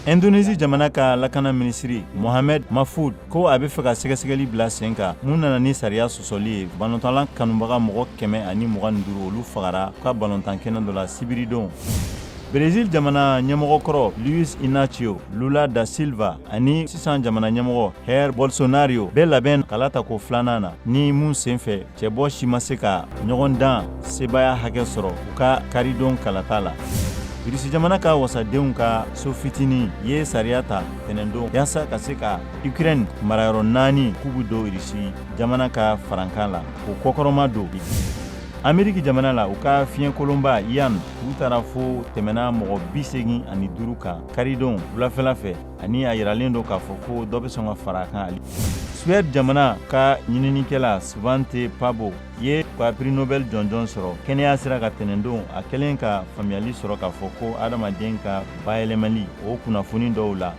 Indonésie jamana ka lakana ministri Mohamed Mahfoud ko a bɛ fɛ ka sɛgɛsɛgɛli bila sen kan mun nana ni sariya sɔsɔli ye balontanlan kanubaga mɔgɔ 125 olu fagara ka balontan kɛnɛ dɔ la sibiridon. Brésil jamana ɲɛmɔgɔkɔrɔ Luiz Inácio Lula da Silva ani sisan jamana ɲɛmɔgɔ Jair Bolsonaro bɛɛ labɛn kala ta ko filanan na ni mun senfɛ cɛbɔ si ma se ka ɲɔgɔn dan sebaya hakɛ sɔrɔ u ka karidon kalata la. Irisi jamana ka wasadenw ka so fitini ye sariya ta tɛnɛndon yaasa ka se ka Ukraine marayɔrɔ 4 k'u bɛ don Irisi jamana ka farankan la o kɔkɔrɔma don. Ameriki jamana la u ka fiɲɛkolonba Ian u taara fo tɛmɛna mɔgɔ 85 kan karidon wulafɛla fɛ ani a yiralen don k'a fɔ ko dɔ bɛ sɔn ka fara kan. Suède jamana ka ɲininikɛla Svante Pääbo ye ka prix Nobel jɔnjɔn sɔrɔ kɛnɛya sira ka tɛnɛndon a kɛlen ka faamuyali sɔrɔ k'a fɔ ko adamaden ka bayɛlɛmali o kunnafoni dɔw la